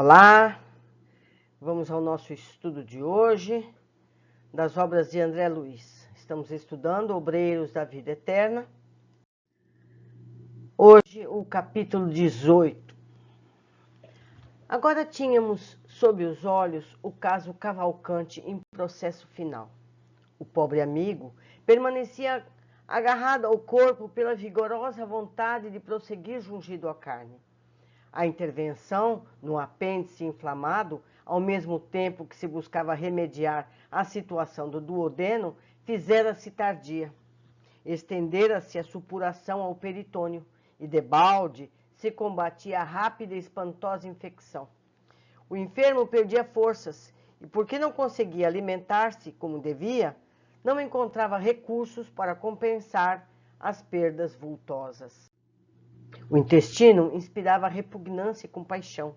Olá, vamos ao nosso estudo de hoje, das obras de André Luiz. Estamos estudando Obreiros da Vida Eterna. Hoje, o capítulo 18. Agora tínhamos sob os olhos o caso Cavalcante em processo final. O pobre amigo permanecia agarrado ao corpo pela vigorosa vontade de prosseguir jungido à carne. A intervenção no apêndice inflamado, ao mesmo tempo que se buscava remediar a situação do duodeno, fizera-se tardia. Estendera-se a supuração ao peritônio e, debalde, se combatia a rápida e espantosa infecção. O enfermo perdia forças e, porque não conseguia alimentar-se como devia, não encontrava recursos para compensar as perdas vultosas. O intestino inspirava repugnância e compaixão,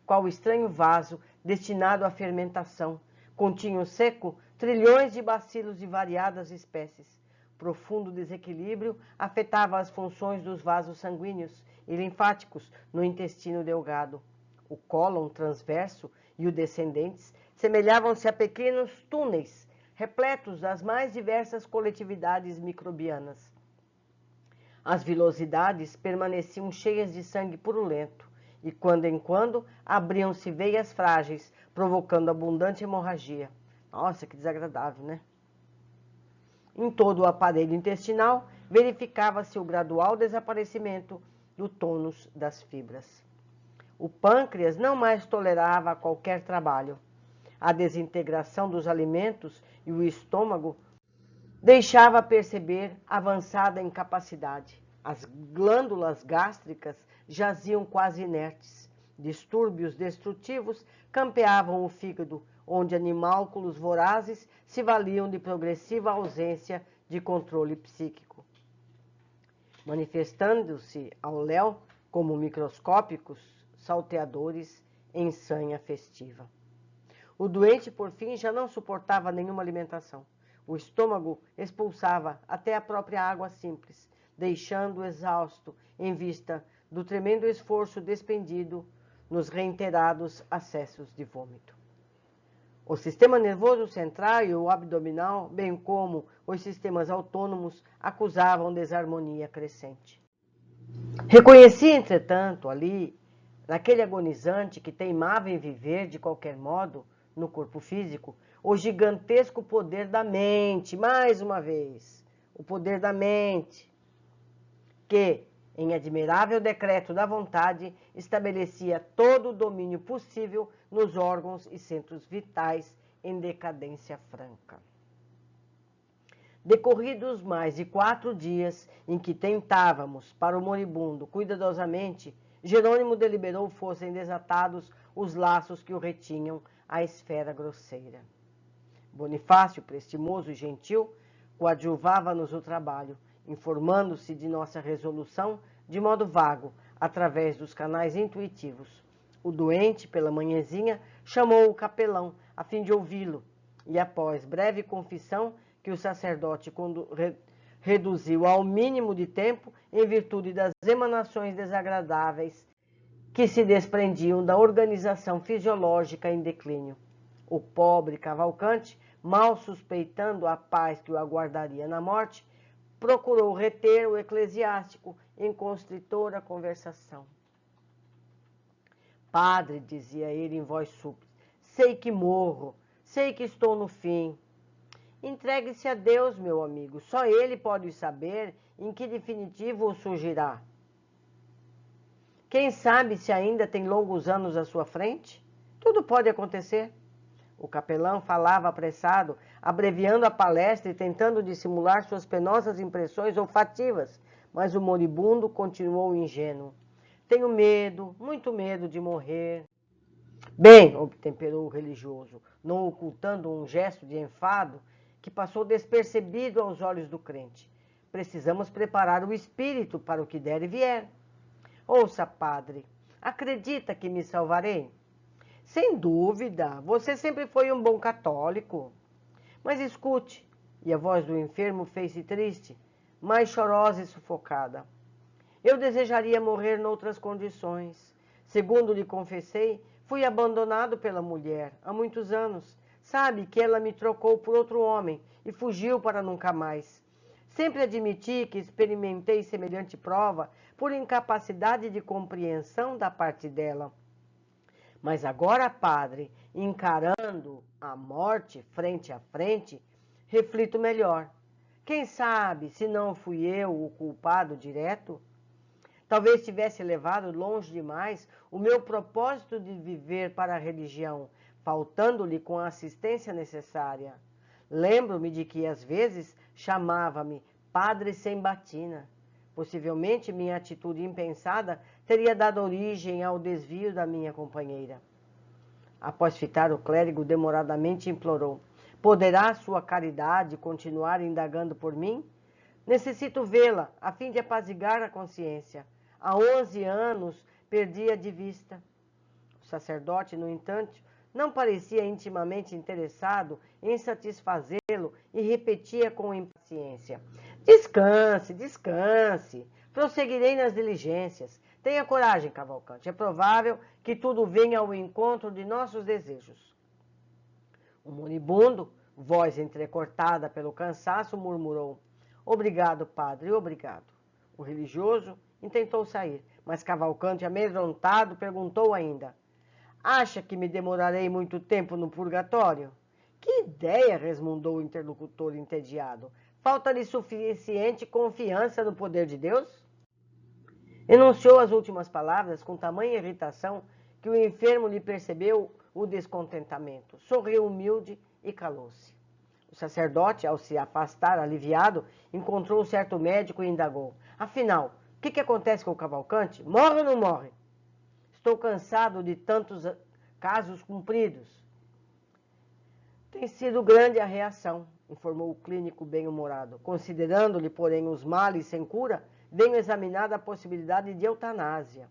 qual estranho vaso destinado à fermentação. Continha o seco trilhões de bacilos de variadas espécies. Profundo desequilíbrio afetava as funções dos vasos sanguíneos e linfáticos no intestino delgado. O cólon transverso e o descendentes semelhavam-se a pequenos túneis, repletos das mais diversas coletividades microbianas. As vilosidades permaneciam cheias de sangue purulento e, quando em quando, abriam-se veias frágeis, provocando abundante hemorragia. Nossa, que desagradável, né? Em todo o aparelho intestinal, verificava-se o gradual desaparecimento do tônus das fibras. O pâncreas não mais tolerava qualquer trabalho. A desintegração dos alimentos e o estômago deixava perceber avançada incapacidade. As glândulas gástricas jaziam quase inertes. Distúrbios destrutivos campeavam o fígado, onde animálculos vorazes se valiam de progressiva ausência de controle psíquico. Manifestando-se ao léu como microscópicos salteadores em sanha festiva. O doente, por fim, já não suportava nenhuma alimentação. O estômago expulsava até a própria água simples, deixando-o exausto em vista do tremendo esforço despendido nos reiterados acessos de vômito. O sistema nervoso central e o abdominal, bem como os sistemas autônomos, acusavam desarmonia crescente. Reconhecia, entretanto, ali, naquele agonizante que teimava em viver de qualquer modo no corpo físico, o gigantesco poder da mente, mais uma vez, o poder da mente, que, em admirável decreto da vontade, estabelecia todo o domínio possível nos órgãos e centros vitais em decadência franca. Decorridos mais de 4 dias em que tentávamos, para o moribundo, cuidadosamente, Jerônimo deliberou fossem desatados os laços que o retinham à esfera grosseira. Bonifácio, prestimoso e gentil, coadjuvava-nos o trabalho, informando-se de nossa resolução de modo vago, através dos canais intuitivos. O doente, pela manhãzinha, chamou o capelão, a fim de ouvi-lo, e após breve confissão, que o sacerdote reduziu ao mínimo de tempo em virtude das emanações desagradáveis que se desprendiam da organização fisiológica em declínio. O pobre Cavalcante, mal suspeitando a paz que o aguardaria na morte, procurou reter o eclesiástico em constritora conversação. Padre, dizia ele em voz súplice, sei que morro, sei que estou no fim. Entregue-se a Deus, meu amigo, só Ele pode saber em que definitivo o surgirá. Quem sabe se ainda tem longos anos à sua frente? Tudo pode acontecer. O capelão falava apressado, abreviando a palestra e tentando dissimular suas penosas impressões olfativas, mas o moribundo continuou ingênuo. Tenho medo, muito medo de morrer. Bem, obtemperou o religioso, não ocultando um gesto de enfado que passou despercebido aos olhos do crente. Precisamos preparar o espírito para o que der e vier. Ouça, padre, acredita que me salvarei? Sem dúvida, você sempre foi um bom católico. Mas escute, e a voz do enfermo fez-se triste, mais chorosa e sufocada. Eu desejaria morrer noutras condições. Segundo lhe confessei, Fui abandonado pela mulher há muitos anos. Sabe que ela me trocou por outro homem e fugiu para nunca mais. Sempre admiti que experimentei semelhante prova por incapacidade de compreensão da parte dela. Mas agora, padre, encarando a morte frente a frente, reflito melhor. Quem sabe se não fui eu o culpado direto? Talvez tivesse levado longe demais o meu propósito de viver para a religião, faltando-lhe com a assistência necessária. Lembro-me de que, às vezes, chamava-me padre sem batina. Possivelmente, minha atitude impensada teria dado origem ao desvio da minha companheira. Após fitar o clérigo, demoradamente implorou: poderá sua caridade continuar indagando por mim? Necessito vê-la, a fim de apaziguar a consciência. Há 11 anos perdi-a de vista. O sacerdote, no entanto, não parecia intimamente interessado em satisfazê-lo e repetia com impaciência: descanse, descanse, prosseguirei nas diligências. Tenha coragem, Cavalcante, é provável que tudo venha ao encontro de nossos desejos. O moribundo, voz entrecortada pelo cansaço, murmurou: obrigado, padre, obrigado. O religioso intentou sair, mas Cavalcante, amedrontado, perguntou ainda: acha que me demorarei muito tempo no purgatório? Que ideia, resmungou o interlocutor entediado. Falta-lhe suficiente confiança no poder de Deus? Enunciou as últimas palavras com tamanha irritação que o enfermo lhe percebeu o descontentamento. Sorriu humilde e calou-se. O sacerdote, ao se afastar aliviado, encontrou certo médico e indagou: afinal, o que acontece com o Cavalcante? Morre ou não morre? Estou cansado de tantos casos cumpridos. Tem sido grande a reação, informou o clínico bem-humorado. Considerando-lhe, porém, os males sem cura, venho examinar a possibilidade de eutanásia.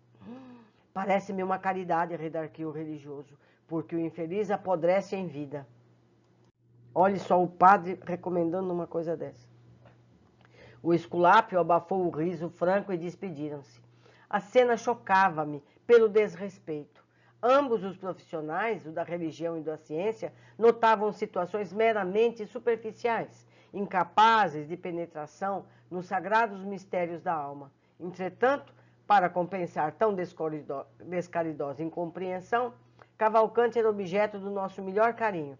Parece-me uma caridade, redarguiu o religioso, porque o infeliz apodrece em vida. Olhe só o padre recomendando uma coisa dessa. O esculápio abafou o riso franco e despediram-se. A cena chocava-me pelo desrespeito. Ambos os profissionais, o da religião e da ciência, notavam situações meramente superficiais, incapazes de penetração nos sagrados mistérios da alma. Entretanto, para compensar tão descaridosa incompreensão, Cavalcante era objeto do nosso melhor carinho.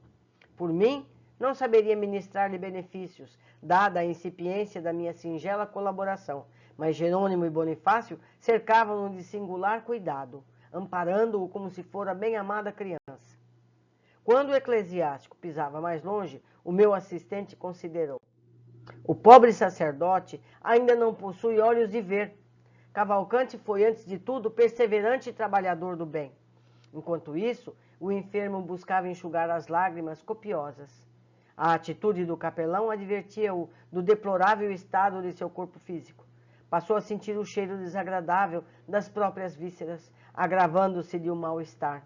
Por mim, não saberia ministrar-lhe benefícios, dada a incipiência da minha singela colaboração, mas Jerônimo e Bonifácio cercavam-no de singular cuidado, amparando-o como se fora bem-amada criança. Quando o eclesiástico pisava mais longe, o meu assistente considerou: o pobre sacerdote ainda não possui olhos de ver. Cavalcante foi, antes de tudo, perseverante e trabalhador do bem. Enquanto isso, o enfermo buscava enxugar as lágrimas copiosas. A atitude do capelão advertia-o do deplorável estado de seu corpo físico. Passou a sentir o cheiro desagradável das próprias vísceras, agravando-se-lhe o mal-estar.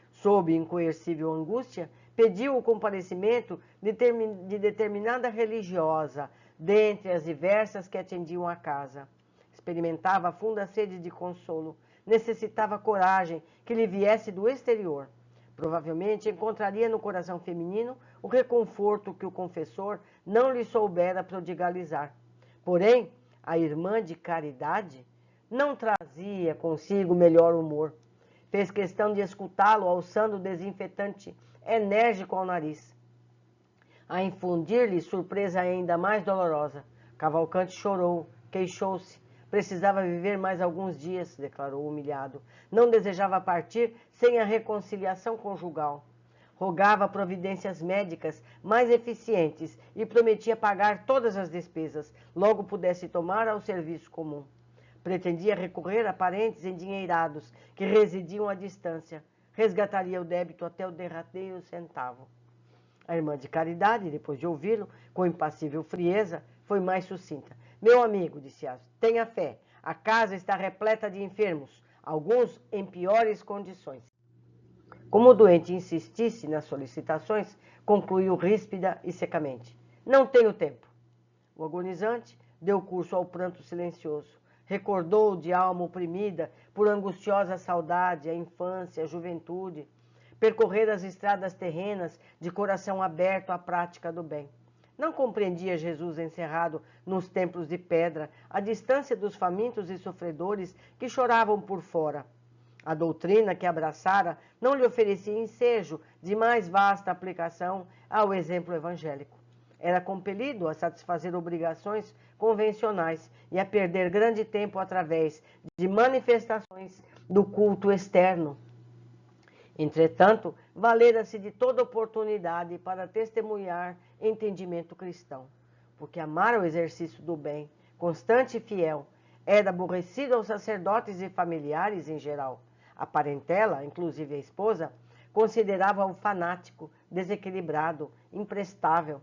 Sob incoercível angústia, pediu o comparecimento de determinada religiosa, dentre as diversas que atendiam a casa. Experimentava funda sede de consolo, necessitava coragem que lhe viesse do exterior. Provavelmente encontraria no coração feminino o reconforto que o confessor não lhe soubera prodigalizar. Porém, a irmã de caridade não trazia consigo melhor humor. Fez questão de escutá-lo alçando o desinfetante enérgico ao nariz, a infundir-lhe surpresa ainda mais dolorosa. Cavalcante chorou, queixou-se. Precisava viver mais alguns dias, declarou humilhado. Não desejava partir sem a reconciliação conjugal. Rogava providências médicas mais eficientes e prometia pagar todas as despesas, logo pudesse tomar ao serviço comum. Pretendia recorrer a parentes endinheirados que residiam à distância. Resgataria o débito até o derradeiro centavo. A irmã de caridade, depois de ouvi-lo, com impassível frieza, foi mais sucinta. Meu amigo, disse Aço, tenha fé. A casa está repleta de enfermos, alguns em piores condições. Como o doente insistisse nas solicitações, concluiu ríspida e secamente: não tenho tempo. O agonizante deu curso ao pranto silencioso. recordou de alma oprimida por angustiosa saudade a infância, a juventude, percorrer as estradas terrenas de coração aberto à prática do bem. Não compreendia Jesus encerrado nos templos de pedra, à distância dos famintos e sofredores que choravam por fora. A doutrina que abraçara não lhe oferecia ensejo de mais vasta aplicação ao exemplo evangélico. Era compelido a satisfazer obrigações convencionais e a perder grande tempo através de manifestações do culto externo. Entretanto, valera-se de toda oportunidade para testemunhar entendimento cristão, porque amar o exercício do bem, constante e fiel, era aborrecido aos sacerdotes e familiares em geral. A parentela, inclusive a esposa, considerava-o fanático, desequilibrado, imprestável.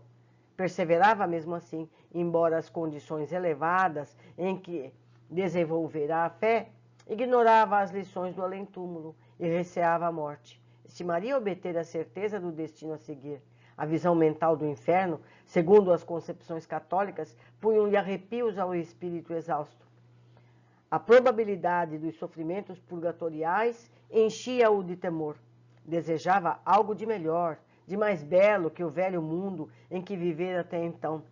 Perseverava mesmo assim, embora as condições elevadas em que desenvolverá a fé, ignorava as lições do além-túmulo e receava a morte. Estimaria obter a certeza do destino a seguir. A visão mental do inferno, segundo as concepções católicas, punham-lhe arrepios ao espírito exausto. A probabilidade dos sofrimentos purgatoriais enchia-o de temor. Desejava algo de melhor, de mais belo que o velho mundo em que vivera até então.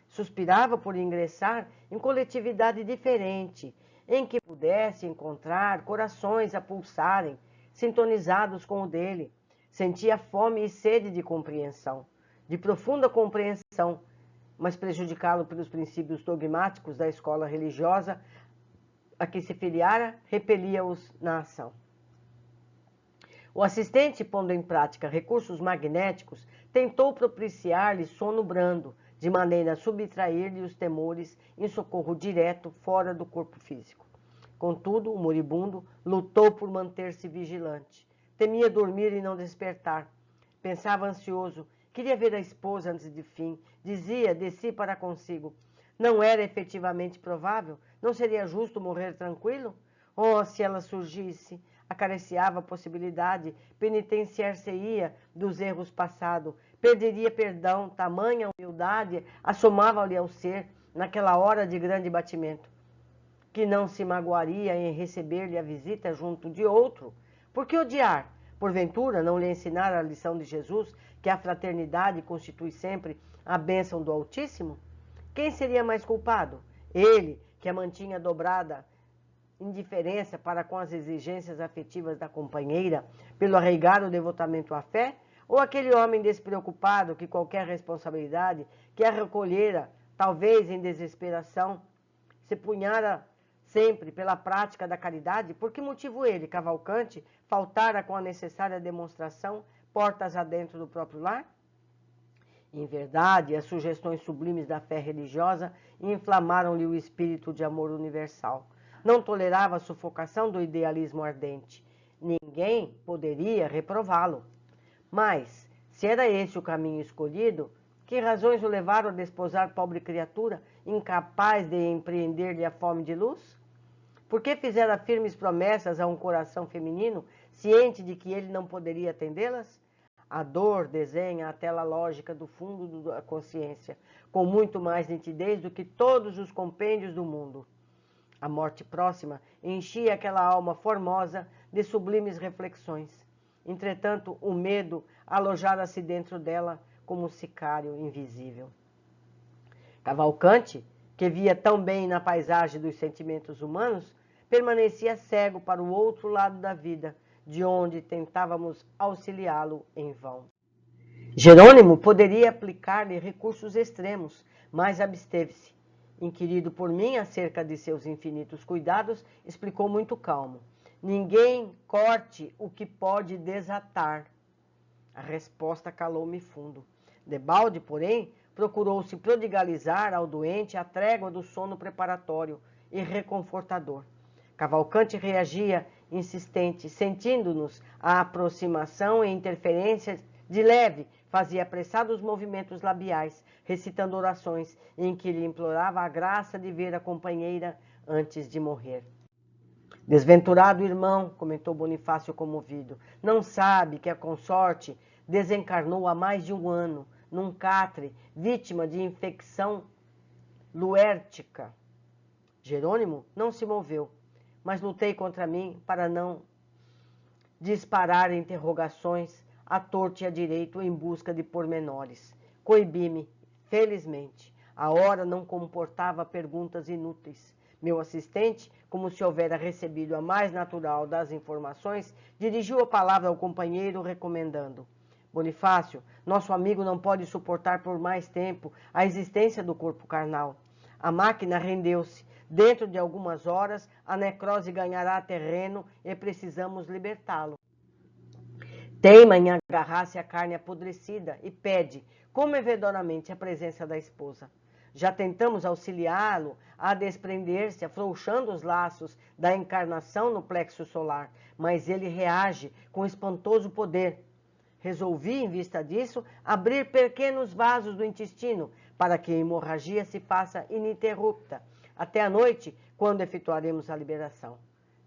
Suspirava por ingressar em coletividade diferente, em que pudesse encontrar corações a pulsarem, sintonizados com o dele. Sentia fome e sede de compreensão, de profunda compreensão, mas prejudicá-lo pelos princípios dogmáticos da escola religiosa a que se filiara, repelia-os na ação. O assistente, pondo em prática recursos magnéticos, tentou propiciar-lhe sono brando, de maneira a subtrair-lhe os temores em socorro direto fora do corpo físico. Contudo, o moribundo lutou por manter-se vigilante. Temia dormir e não despertar. Pensava ansioso, queria ver a esposa antes de fim. Dizia de si para consigo: não era efetivamente provável? Não seria justo morrer tranquilo? Oh, se ela surgisse! Acariciava a possibilidade, penitenciar-se-ia dos erros passados, perderia perdão, tamanha humildade assomava-lhe ao ser, naquela hora de grande batimento, que não se magoaria em receber-lhe a visita junto de outro. Por que odiar? Porventura, não lhe ensinara a lição de Jesus, que a fraternidade constitui sempre a bênção do Altíssimo? Quem seria mais culpado? Ele, que a mantinha dobrada indiferença para com as exigências afetivas da companheira, pelo arraigado devotamento à fé, ou aquele homem despreocupado que qualquer responsabilidade que a recolhera, talvez em desesperação, se punhara sempre pela prática da caridade? Por que motivo ele, Cavalcante, faltara com a necessária demonstração portas adentro do próprio lar? Em verdade, as sugestões sublimes da fé religiosa inflamaram-lhe o espírito de amor universal. Não tolerava a sufocação do idealismo ardente. Ninguém poderia reprová-lo. Mas, se era esse o caminho escolhido, que razões o levaram a desposar pobre criatura, incapaz de empreender-lhe a fome de luz? Por que fizera firmes promessas a um coração feminino, ciente de que ele não poderia atendê-las? A dor desenha a tela lógica do fundo da consciência, com muito mais nitidez do que todos os compêndios do mundo. A morte próxima enchia aquela alma formosa de sublimes reflexões. Entretanto, o medo alojara-se dentro dela como um sicário invisível. Cavalcante, que via tão bem na paisagem dos sentimentos humanos, permanecia cego para o outro lado da vida, de onde tentávamos auxiliá-lo em vão. Jerônimo poderia aplicar-lhe recursos extremos, mas absteve-se. Inquirido por mim acerca de seus infinitos cuidados, explicou muito calmo: ninguém corte o que pode desatar. A resposta calou-me fundo. Debalde, porém, procurou-se prodigalizar ao doente a trégua do sono preparatório e reconfortador. Cavalcante reagia insistente, sentindo-nos a aproximação e interferência de leve, fazia apressados movimentos labiais, recitando orações em que lhe implorava a graça de ver a companheira antes de morrer. Desventurado irmão, comentou Bonifácio comovido, não sabe que a consorte desencarnou há mais de um ano, num catre, vítima de infecção luértica. Jerônimo não se moveu, mas lutei contra mim para não disparar interrogações à torto e à direito em busca de pormenores. Coibi-me, felizmente. A hora não comportava perguntas inúteis. Meu assistente, como se houvera recebido a mais natural das informações, dirigiu a palavra ao companheiro, recomendando: Bonifácio, nosso amigo não pode suportar por mais tempo a existência do corpo carnal. A máquina rendeu-se. Dentro de algumas horas, a necrose ganhará terreno e precisamos libertá-lo. Teima em agarrar-se à carne apodrecida e pede, comovedoramente, a presença da esposa. Já tentamos auxiliá-lo a desprender-se, afrouxando os laços da encarnação no plexo solar, mas ele reage com espantoso poder. Resolvi, em vista disso, abrir pequenos vasos do intestino para que a hemorragia se faça ininterrupta, até a noite, quando efetuaremos a liberação.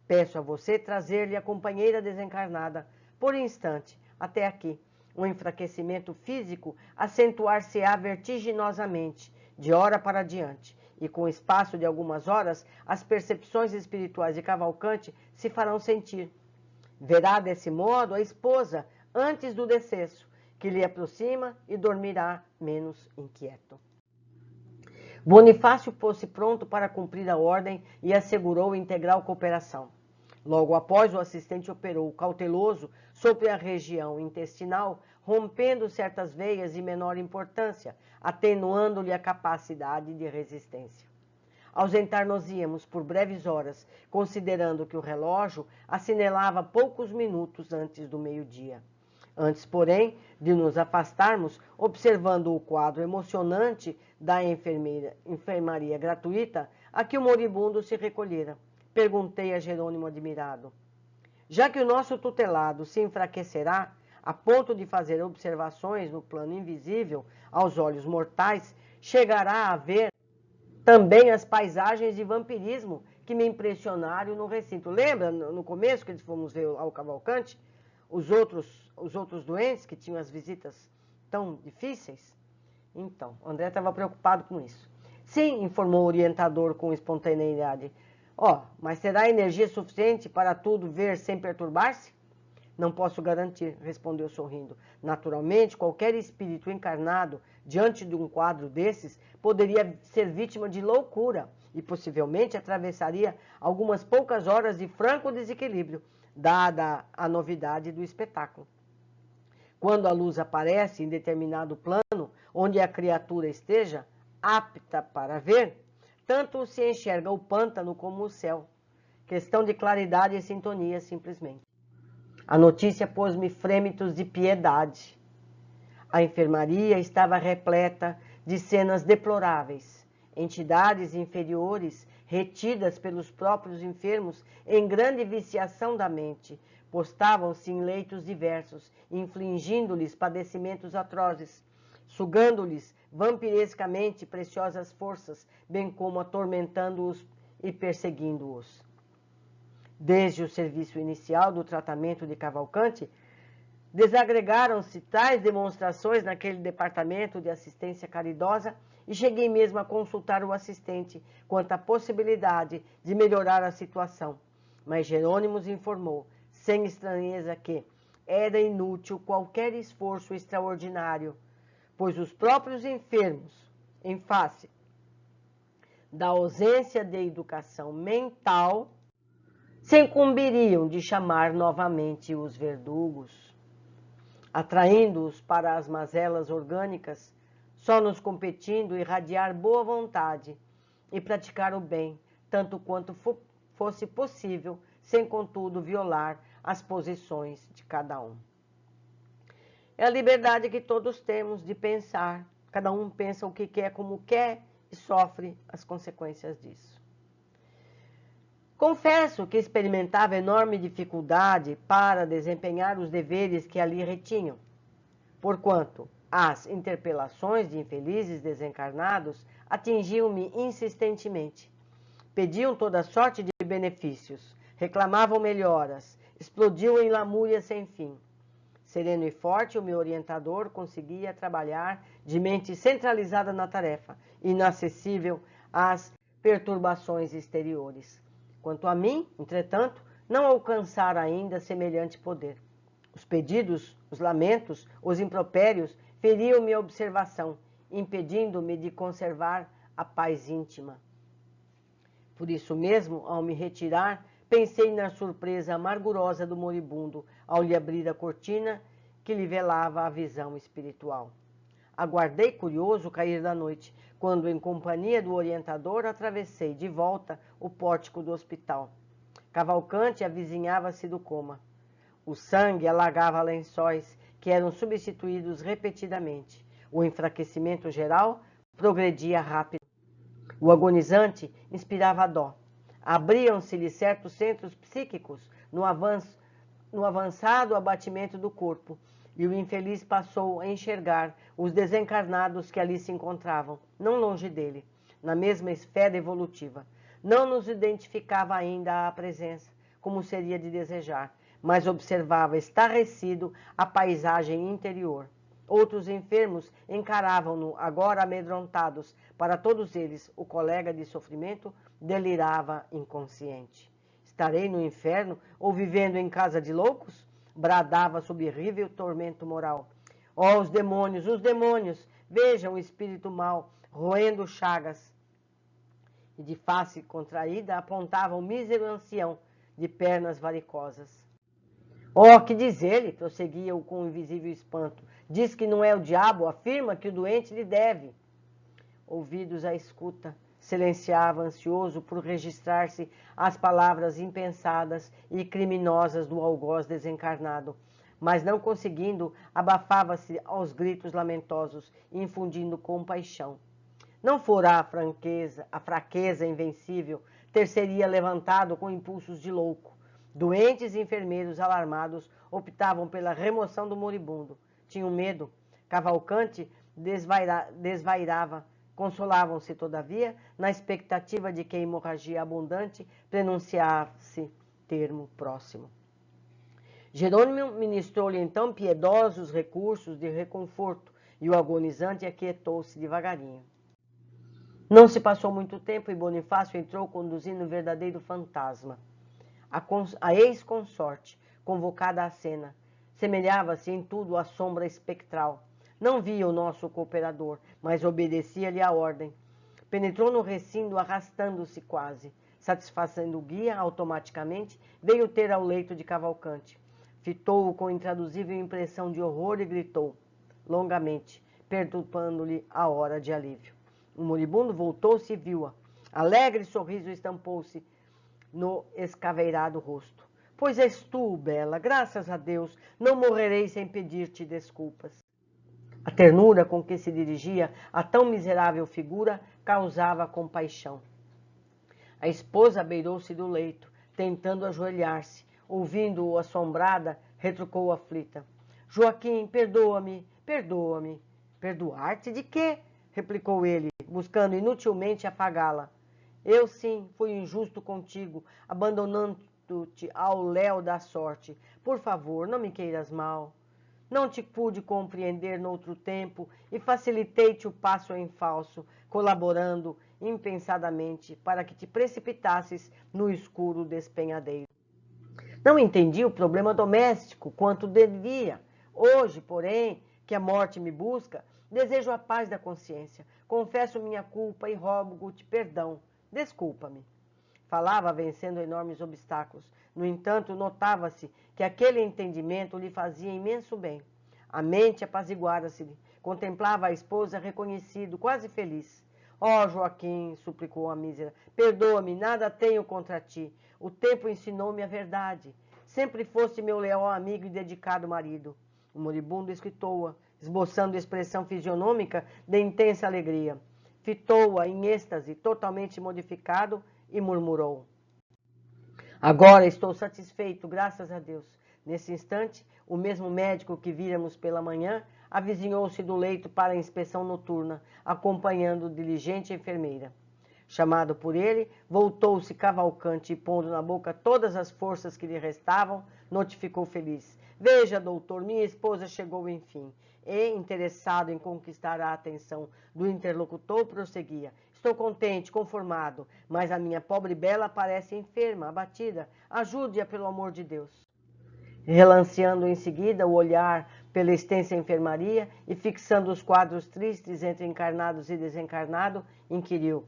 Peço a você trazer-lhe a companheira desencarnada, por instante, até aqui. O enfraquecimento físico acentuar-se-á vertiginosamente, de hora para diante, e com o espaço de algumas horas, as percepções espirituais de Cavalcante se farão sentir. Verá desse modo a esposa antes do decesso, que lhe aproxima e dormirá menos inquieto. Bonifácio pôs-se pronto para cumprir a ordem e assegurou integral cooperação. Logo após, o assistente operou, cauteloso, sobre a região intestinal, rompendo certas veias de menor importância, atenuando-lhe a capacidade de resistência. Ausentar-nos-íamos por breves horas, considerando que o relógio assinelava poucos minutos antes do meio-dia. Antes, porém, de nos afastarmos, observando o quadro emocionante da enfermaria gratuita a que o moribundo se recolhera, perguntei a Jerônimo admirado: já que o nosso tutelado se enfraquecerá a ponto de fazer observações no plano invisível aos olhos mortais, chegará a ver também as paisagens de vampirismo que me impressionaram no recinto. Lembra, no começo, que eles fomos ver ao Cavalcante, os outros doentes que tinham as visitas tão difíceis? Então, o André estava preocupado com isso. Sim, informou o orientador com espontaneidade. Mas terá energia suficiente para tudo ver sem perturbar-se? Não posso garantir, respondeu sorrindo. Naturalmente, qualquer espírito encarnado, diante de um quadro desses, poderia ser vítima de loucura e possivelmente atravessaria algumas poucas horas de franco desequilíbrio, dada a novidade do espetáculo. Quando a luz aparece em determinado plano, onde a criatura esteja apta para ver, tanto se enxerga o pântano como o céu. Questão de claridade e sintonia, simplesmente. A notícia pôs-me frêmitos de piedade. A enfermaria estava repleta de cenas deploráveis. Entidades inferiores, retidas pelos próprios enfermos em grande viciação da mente, postavam-se em leitos diversos, infligindo-lhes padecimentos atrozes, sugando-lhes vampirescamente preciosas forças, bem como atormentando-os e perseguindo-os. Desde o serviço inicial do tratamento de Cavalcante, desagregaram-se tais demonstrações naquele departamento de assistência caridosa e cheguei mesmo a consultar o assistente quanto à possibilidade de melhorar a situação. Mas Jerônimo informou, sem estranheza, que era inútil qualquer esforço extraordinário, pois os próprios enfermos, em face da ausência de educação mental, se incumbiriam de chamar novamente os verdugos, atraindo-os para as mazelas orgânicas, só nos competindo irradiar boa vontade e praticar o bem, tanto quanto fosse possível, sem contudo violar as posições de cada um. É a liberdade que todos temos de pensar, cada um pensa o que quer, como quer, e sofre as consequências disso. Confesso que experimentava enorme dificuldade para desempenhar os deveres que ali retinham, porquanto as interpelações de infelizes desencarnados atingiam-me insistentemente. Pediam toda sorte de benefícios, reclamavam melhoras, explodiam em lamúria sem fim. Sereno e forte, o meu orientador conseguia trabalhar de mente centralizada na tarefa, inacessível às perturbações exteriores. Quanto a mim, entretanto, não alcançara ainda semelhante poder. Os pedidos, os lamentos, os impropérios feriam minha observação, impedindo-me de conservar a paz íntima. Por isso mesmo, ao me retirar, pensei na surpresa amargurosa do moribundo ao lhe abrir a cortina que lhe velava a visão espiritual. Aguardei curioso o cair da noite, quando, em companhia do orientador, atravessei de volta o pórtico do hospital. Cavalcante avizinhava-se do coma. O sangue alagava lençóis, que eram substituídos repetidamente. O enfraquecimento geral progredia rápido. O agonizante inspirava dó. Abriam-se-lhe certos centros psíquicos no avançado abatimento do corpo, e o infeliz passou a enxergar os desencarnados que ali se encontravam, não longe dele, na mesma esfera evolutiva. Não nos identificava ainda à presença, como seria de desejar, mas observava estarrecido a paisagem interior. Outros enfermos encaravam-no, agora amedrontados. Para todos eles, o colega de sofrimento delirava inconsciente. Estarei no inferno ou vivendo em casa de loucos? Bradava sob horrível tormento moral. Ó, os demônios, vejam o espírito mau, roendo chagas. E de face contraída apontava o mísero ancião, de pernas varicosas. Oh, que diz ele? Prosseguia-o com invisível espanto. Diz que não é o diabo, afirma que o doente lhe deve. Ouvidos à escuta, silenciava ansioso por registrar-se as palavras impensadas e criminosas do algoz desencarnado, mas não conseguindo, abafava-se aos gritos lamentosos, infundindo compaixão. Não fora a fraqueza invencível, ter-se-ia levantado com impulsos de louco. Doentes e enfermeiros alarmados optavam pela remoção do moribundo. Tinham medo. Cavalcante desvairava. Consolavam-se, todavia, na expectativa de que a hemorragia abundante prenunciasse termo próximo. Jerônimo ministrou-lhe então piedosos recursos de reconforto e o agonizante aquietou-se devagarinho. Não se passou muito tempo e Bonifácio entrou conduzindo um verdadeiro fantasma. A ex-consorte, convocada à cena, semelhava-se em tudo à sombra espectral. Não via o nosso cooperador, mas obedecia-lhe a ordem. Penetrou no recinto arrastando-se quase. Satisfazendo o guia, automaticamente, veio ter ao leito de Cavalcante. Fitou-o com intraduzível impressão de horror e gritou, longamente, perturbando-lhe a hora de alívio. O moribundo voltou-se e viu-a. Alegre sorriso estampou-se no escaveirado rosto. Pois és tu, Bela, graças a Deus, não morrerei sem pedir-te desculpas. A ternura com que se dirigia a tão miserável figura causava compaixão. A esposa beirou-se do leito, tentando ajoelhar-se. Ouvindo-o assombrada, retrucou aflita. Joaquim, perdoa-me, perdoa-me. Perdoar-te de quê? Replicou ele, buscando inutilmente afagá-la. Eu sim, fui injusto contigo, abandonando-te ao léu da sorte. Por favor, não me queiras mal. Não te pude compreender noutro tempo e facilitei-te o passo em falso, colaborando impensadamente para que te precipitasses no escuro despenhadeiro. Não entendi o problema doméstico quanto devia. Hoje, porém, que a morte me busca, desejo a paz da consciência. Confesso minha culpa e rogo-te perdão. Desculpa-me. Falava vencendo enormes obstáculos. No entanto, notava-se que aquele entendimento lhe fazia imenso bem. A mente apaziguara-se-lhe. Contemplava a esposa reconhecido, quase feliz. Ó, Joaquim, suplicou a mísera, perdoa-me, nada tenho contra ti. O tempo ensinou-me a verdade. Sempre foste meu leal amigo e dedicado marido. O moribundo escutou-a, esboçando expressão fisionômica de intensa alegria. Fitou-a em êxtase, totalmente modificado, e murmurou. Agora estou satisfeito, graças a Deus. Nesse instante, o mesmo médico que víramos pela manhã avizinhou-se do leito para a inspeção noturna, acompanhando diligente enfermeira. Chamado por ele, voltou-se Cavalcante e, pondo na boca todas as forças que lhe restavam, notificou feliz. Veja, doutor, minha esposa chegou enfim. E, interessado em conquistar a atenção do interlocutor, prosseguia. Estou contente, conformado, mas a minha pobre Bela parece enferma, abatida. Ajude-a, pelo amor de Deus. Relanceando em seguida o olhar pela extensa enfermaria e fixando os quadros tristes entre encarnados e desencarnado, inquiriu: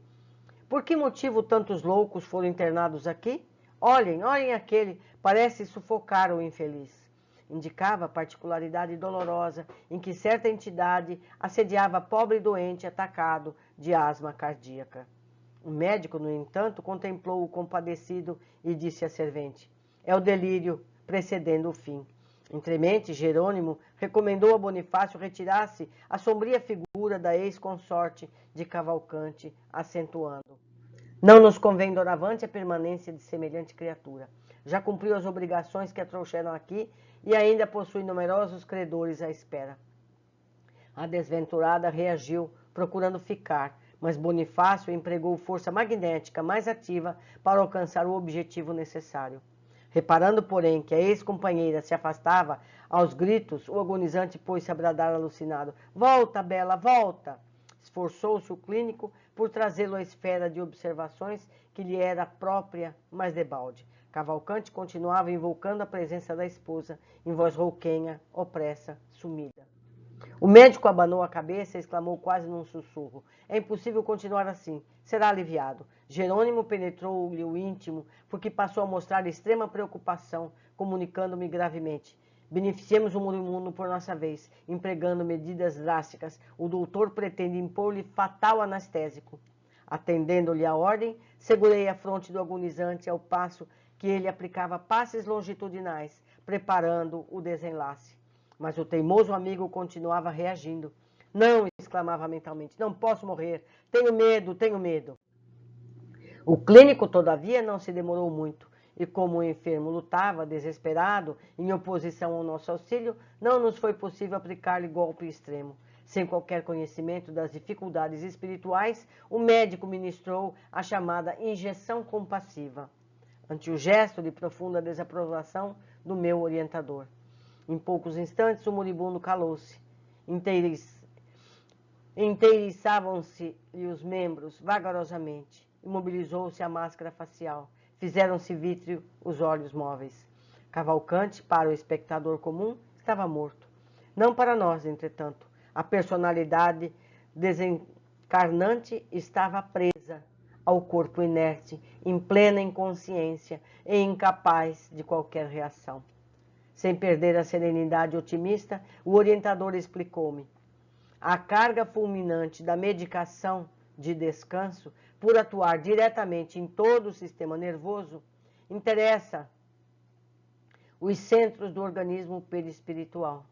por que motivo tantos loucos foram internados aqui? Olhem, olhem aquele, parece sufocar o infeliz. Indicava a particularidade dolorosa em que certa entidade assediava pobre doente atacado de asma cardíaca. O médico, no entanto, contemplou o compadecido e disse à servente: é o delírio precedendo o fim. Entremente, Jerônimo recomendou a Bonifácio retirasse a sombria figura da ex-consorte de Cavalcante, acentuando: não nos convém doravante a permanência de semelhante criatura. Já cumpriu as obrigações que a trouxeram aqui e ainda possui numerosos credores à espera. A desventurada reagiu, procurando ficar, mas Bonifácio empregou força magnética mais ativa para alcançar o objetivo necessário. Reparando, porém, que a ex-companheira se afastava, aos gritos, o agonizante pôs-se a bradar alucinado: volta, Bela, volta! Esforçou-se o clínico por trazê-lo à esfera de observações que lhe era própria, mas debalde. Cavalcante continuava invocando a presença da esposa, em voz rouquenha, opressa, sumida. O médico abanou a cabeça e exclamou quase num sussurro: é impossível continuar assim, será aliviado. Jerônimo penetrou-lhe o íntimo, porque passou a mostrar extrema preocupação, comunicando-me gravemente: beneficiemos o moribundo por nossa vez, empregando medidas drásticas. O doutor pretende impor-lhe fatal anestésico. Atendendo-lhe a ordem, segurei a fronte do agonizante ao passo que ele aplicava passes longitudinais, preparando o desenlace. Mas o teimoso amigo continuava reagindo. Não, exclamava mentalmente, não posso morrer. Tenho medo, tenho medo. O clínico, todavia, não se demorou muito. E como o enfermo lutava, desesperado, em oposição ao nosso auxílio, não nos foi possível aplicar-lhe golpe extremo. Sem qualquer conhecimento das dificuldades espirituais, o médico ministrou a chamada injeção compassiva, ante o gesto de profunda desaprovação do meu orientador. Em poucos instantes, o moribundo calou-se. Inteiriçavam-se-lhe os membros vagarosamente. Imobilizou-se a máscara facial. Fizeram-se vítreo os olhos móveis. Cavalcante, para o espectador comum, estava morto. Não para nós, entretanto. A personalidade desencarnante estava presa ao corpo inerte, em plena inconsciência e incapaz de qualquer reação. Sem perder a serenidade otimista, o orientador explicou-me: a carga fulminante da medicação de descanso, por atuar diretamente em todo o sistema nervoso, interessa os centros do organismo perispiritual.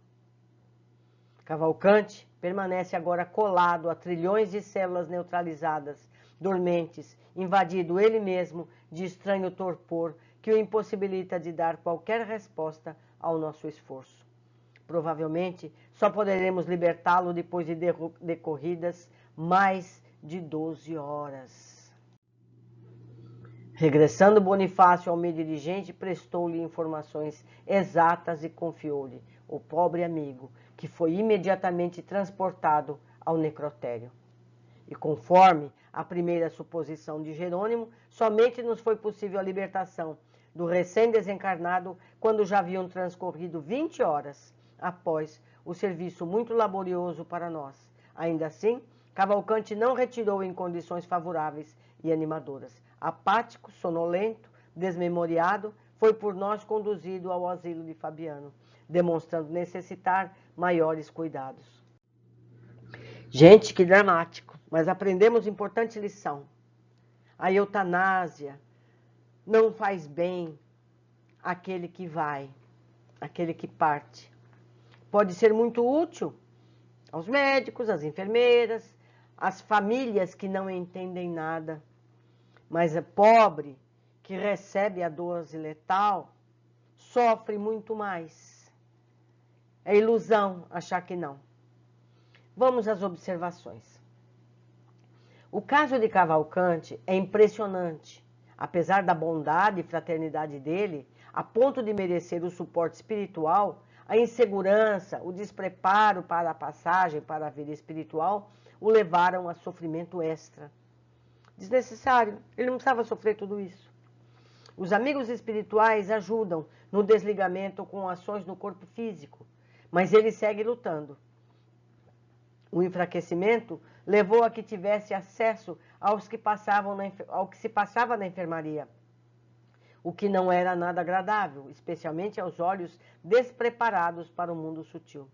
Cavalcante permanece agora colado a trilhões de células neutralizadas, dormentes, invadido ele mesmo de estranho torpor que o impossibilita de dar qualquer resposta ao nosso esforço. Provavelmente, só poderemos libertá-lo depois de decorridas mais de 12 horas. Regressando Bonifácio ao meu dirigente, prestou-lhe informações exatas e confiou-lhe o pobre amigo, que foi imediatamente transportado ao necrotério. E conforme a primeira suposição de Jerônimo, somente nos foi possível a libertação do recém-desencarnado quando já haviam transcorrido 20 horas após o serviço muito laborioso para nós. Ainda assim, Cavalcante não retirou em condições favoráveis e animadoras. Apático, sonolento, desmemoriado, foi por nós conduzido ao asilo de Fabiano, demonstrando necessitar maiores cuidados. Gente, que dramático, mas aprendemos importante lição. A eutanásia não faz bem àquele que vai, àquele que parte. Pode ser muito útil aos médicos, às enfermeiras, às famílias que não entendem nada, mas é pobre que recebe a dose letal sofre muito mais. É ilusão achar que não. Vamos às observações. O caso de Cavalcante é impressionante. Apesar da bondade e fraternidade dele, a ponto de merecer o suporte espiritual, a insegurança, o despreparo para a passagem para a vida espiritual o levaram a sofrimento extra. desnecessário. Ele não precisava sofrer tudo isso. Os amigos espirituais ajudam no desligamento com ações no corpo físico, mas ele segue lutando. O enfraquecimento levou a que tivesse acesso ao que se passava na enfermaria, o que não era nada agradável, especialmente aos olhos despreparados para o mundo sutil.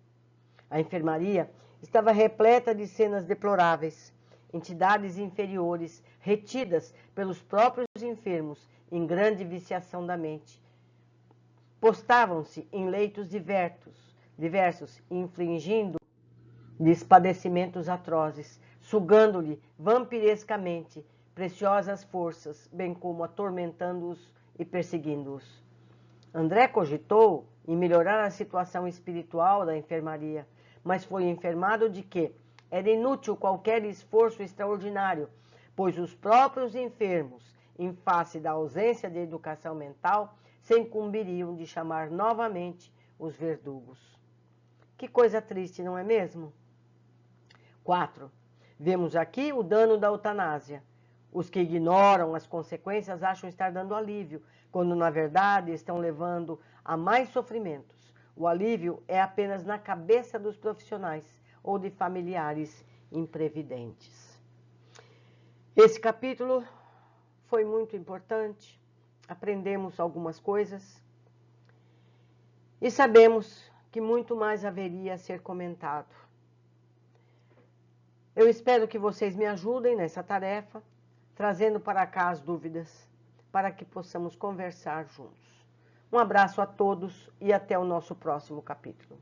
A enfermaria estava repleta de cenas deploráveis, entidades inferiores retidas pelos próprios enfermos em grande viciação da mente. Postavam-se em leitos diversos, infligindo-lhes padecimentos atrozes, sugando-lhe vampirescamente preciosas forças, bem como atormentando-os e perseguindo-os. André cogitou em melhorar a situação espiritual da enfermaria, mas foi informado de que era inútil qualquer esforço extraordinário, pois os próprios enfermos, em face da ausência de educação mental, se incumbiriam de chamar novamente os verdugos. Que coisa triste, não é mesmo? 4. Vemos aqui o dano da eutanásia. Os que ignoram as consequências acham estar dando alívio, quando na verdade estão levando a mais sofrimentos. O alívio é apenas na cabeça dos profissionais ou de familiares imprevidentes. Esse capítulo foi muito importante, aprendemos algumas coisas e sabemos que muito mais haveria a ser comentado. Eu espero que vocês me ajudem nessa tarefa, trazendo para cá as dúvidas, para que possamos conversar juntos. Um abraço a todos e até o nosso próximo capítulo.